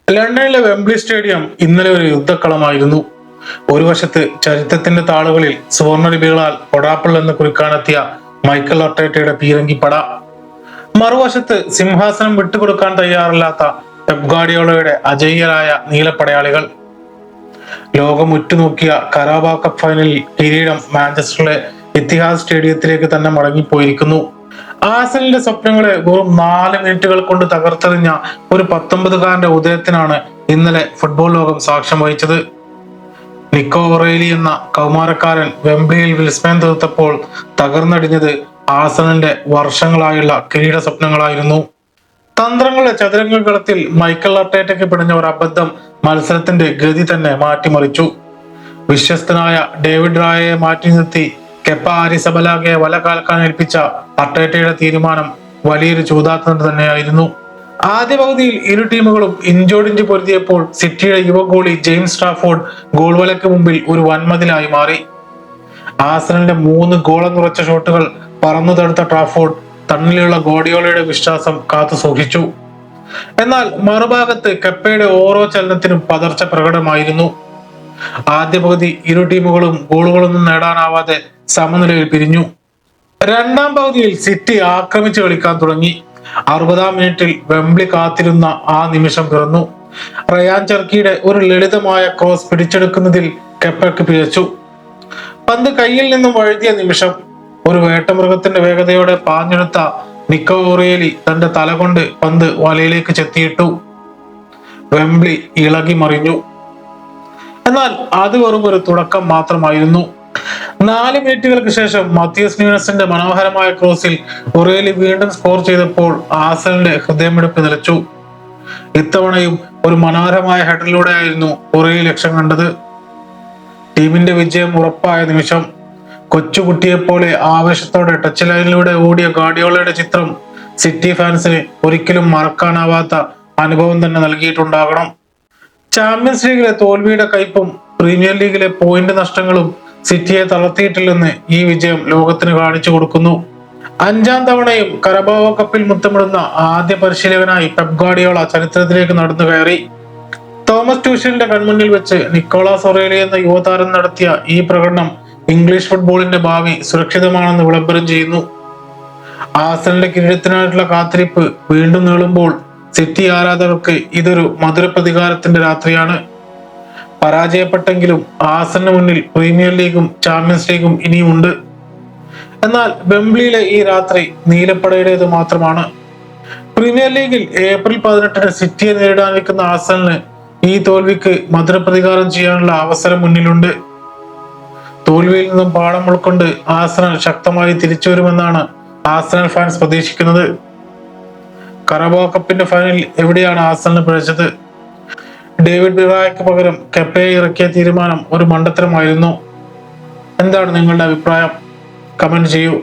ലണ്ടനിലെ Wembley stadium ഇന്നലെ ഒരു യുദ്ധക്കളമായിരുന്നു. ഒരു വശത്ത് ചരിത്രത്തിന്റെ താളുകളിൽ സുവർണലിപികളാൽ പൊടാപ്പിൾ എന്ന് കുറിക്കാനെത്തിയ മൈക്കൽ അർട്ടേറ്റയുടെ പീരങ്കിപ്പട, മറുവശത്ത് സിംഹാസനം വിട്ടുകൊടുക്കാൻ തയ്യാറല്ലാത്ത പെപ് ഗാർഡിയോളയുടെ അജയ്യരായ നീലപ്പടയാളികൾ. ലോകം ഉറ്റുനോക്കിയ കരാബ കപ്പ് ഫൈനലിൽ കിരീടം മാഞ്ചസ്റ്ററിലെ ഇത്തിഹാദ് സ്റ്റേഡിയത്തിലേക്ക് തന്നെ മടങ്ങിപ്പോയിരിക്കുന്നു. ആഴ്സണലിന്റെ സ്വപ്നങ്ങളെ വെറും 4 മിനിറ്റുകൾ കൊണ്ട് തകർത്തെറിഞ്ഞ ഒരു 19കാരന്റെ ഉദയത്തിനാണ് ഇന്നലെ ഫുട്ബോൾ ലോകം സാക്ഷ്യം വഹിച്ചത്. നിക്കോ ഒറേലി എന്ന കൗമാരക്കാരൻ വെംബ്ലിയിൽ വിസ്മയം തീർത്തപ്പോൾ തകർന്നടിഞ്ഞത് ആഴ്സണലിന്റെ വർഷങ്ങളായുള്ള കിരീട സ്വപ്നങ്ങളായിരുന്നു. തന്ത്രങ്ങളുടെ ചതുരംഗകളത്തിൽ മൈക്കൽ അർട്ടേറ്റയ്ക്ക് പിടിഞ്ഞ ഒരു അബദ്ധം മത്സരത്തിന്റെ ഗതി തന്നെ മാറ്റിമറിച്ചു. വിശ്വസ്തനായ ഡേവിഡ് റായയെ മാറ്റി നിർത്തി കെപ്പ ആരിസബലാഗയെ വല കാൽക്കാൻ ഏൽപ്പിച്ച അർട്ടേറ്റയുടെ തീരുമാനം വലിയൊരു ചൂതാട്ടം തന്നെയായിരുന്നു. ആദ്യ പകുതിയിൽ ഇരു ടീമുകളും ഇഞ്ചോടിഞ്ച് പൊരുതിയപ്പോൾ സിറ്റിയുടെ യുവ ഗോളി ജെയിംസ് സ്ട്രാഫോർഡ് ഗോൾ വലയ്ക്ക് മുമ്പിൽ ഒരു വൻമതിലായി മാറി. ആഴ്സണലിന്റെ 3 ഗോളം കുറച്ച ഷോട്ടുകൾ പറന്നു തടുത്ത ട്രാഫോർഡ് തന്നിലുള്ള ഗോഡിയോളയുടെ വിശ്വാസം കാത്തു സൂക്ഷിച്ചു. എന്നാൽ മറുഭാഗത്ത് കെപ്പയുടെ ഓരോ ചലനത്തിനും പതർച്ച പ്രകടമായിരുന്നു. ആദ്യ പകുതി ഇരു ടീമുകളും ഗോളുകളൊന്നും നേടാനാവാതെ സമനിലയിൽ പിരിഞ്ഞു. രണ്ടാം പകുതിയിൽ സിറ്റി ആക്രമിച്ചു കളിക്കാൻ തുടങ്ങി. 60-ാം മിനിറ്റിൽ വെംബ്ലി കാത്തിരുന്ന ആ നിമിഷം പിറന്നു. റയാൻ ചെർക്കിയുടെ ഒരു ലളിതമായ ക്രോസ് പിടിച്ചെടുക്കുന്നതിൽ കെപ്പയ്ക്ക് പിഴച്ചു. പന്ത് കയ്യിൽ നിന്നും വഴുതിയ നിമിഷം ഒരു വേട്ടമൃഗത്തിന്റെ വേഗതയോടെ പാഞ്ഞെടുത്ത നിക്കോ ഒറേലി തന്റെ തല കൊണ്ട് പന്ത് വലയിലേക്ക് ചെത്തിയിട്ടു. വെംബ്ലി ഇളകി മറിഞ്ഞു. എന്നാൽ അത് വെറും ഒരു തുടക്കം മാത്രമായിരുന്നു. 4 മിനിറ്റുകൾക്ക് ശേഷം മത്തിയസ് ന്യൂനസിന്റെ മനോഹരമായ ക്രോസിൽ ഒറേലി വീണ്ടും സ്കോർ ചെയ്തപ്പോൾ ആഴ്സണലിന്റെ ഹൃദയമിടിപ്പ് നിലച്ചു. ഇത്തവണയും ഒരു മനോഹരമായ ഹെഡറിലൂടെയായിരുന്നു ഒറേലി ലക്ഷ്യം കണ്ടത്. ടീമിന്റെ വിജയം ഉറപ്പായ നിമിഷം. കൊച്ചുകുട്ടിയെപ്പോലെ ആവേശത്തോടെ ടച്ച് ലൈനിലൂടെ ഓടിയ ഗാർഡിയോളയുടെ ചിത്രം സിറ്റി ഫാൻസിന് ഒരിക്കലും മറക്കാനാവാത്ത അനുഭവം തന്നെ നൽകിയിട്ടുണ്ടാകണം. ചാമ്പ്യൻസ് ലീഗിലെ തോൽവിയുടെ കയ്പും പ്രീമിയർ ലീഗിലെ പോയിന്റ് നഷ്ടങ്ങളും സിറ്റിയെ തളർത്തിയിട്ടില്ലെന്ന് ഈ വിജയം ലോകത്തിന് കാണിച്ചു കൊടുക്കുന്നു. 5ാം തവണയും കരബാവോ കപ്പിൽ മുത്തമിടുന്ന ആദ്യ പരിശീലകനായി പെപ് ഗാർഡിയോള ചരിത്രത്തിലേക്ക് നടന്നു കയറി. തോമസ് ട്യൂഷലിന്റെ കൺമുന്നിൽ വെച്ച് നിക്കോളാസ് ഒറേലി എന്ന യുവതാരം നടത്തിയ ഈ പ്രകടനം ഇംഗ്ലീഷ് ഫുട്ബോളിന്റെ ഭാവി സുരക്ഷിതമാണെന്ന് വിളംബരം ചെയ്യുന്നു. ആഴ്സണലിന്റെ കിരീടത്തിനായിട്ടുള്ള കാത്തിരിപ്പ് വീണ്ടും നീളുമ്പോൾ സിറ്റി ആരാധകർക്ക് ഇതൊരു മധുര പ്രതികാരത്തിന്റെ രാത്രിയാണ്. പരാജയപ്പെട്ടെങ്കിലും ആഴ്സണലിന് മുന്നിൽ പ്രീമിയർ ലീഗും ചാമ്പ്യൻസ് ലീഗും ഇനിയുമുണ്ട്. എന്നാൽ വെംബ്ലിയിലെ ഈ രാത്രി നീലപ്പടയുടേത് മാത്രമാണ്. പ്രീമിയർ ലീഗിൽ ഏപ്രിൽ 18-ന് സിറ്റിയെ നേരിടാനിരിക്കുന്ന ആഴ്സണലിന് ഈ തോൽവിക്ക് മധുര പ്രതികാരം ചെയ്യാനുള്ള അവസരം മുന്നിലുണ്ട്. തോൽവിയിൽ നിന്നും പാഠം ഉൾക്കൊണ്ട് ആഴ്സണൽ ശക്തമായി തിരിച്ചു വരുമെന്നാണ് ആഴ്സണൽ ഫാൻസ് പ്രതീക്ഷിക്കുന്നത്. കരബാവോ കപ്പിന്റെ ഫൈനലിൽ എവിടെയാണ് ആഴ്സണലിന് പിഴച്ചത്? ഡേവിഡ് റായയ്ക്ക് പകരം കെപ്പയെ ഇറക്കിയ തീരുമാനം ഒരു മണ്ടത്തരമായിരുന്നു. എന്താണ് നിങ്ങളുടെ അഭിപ്രായം? കമന്റ് ചെയ്യൂ.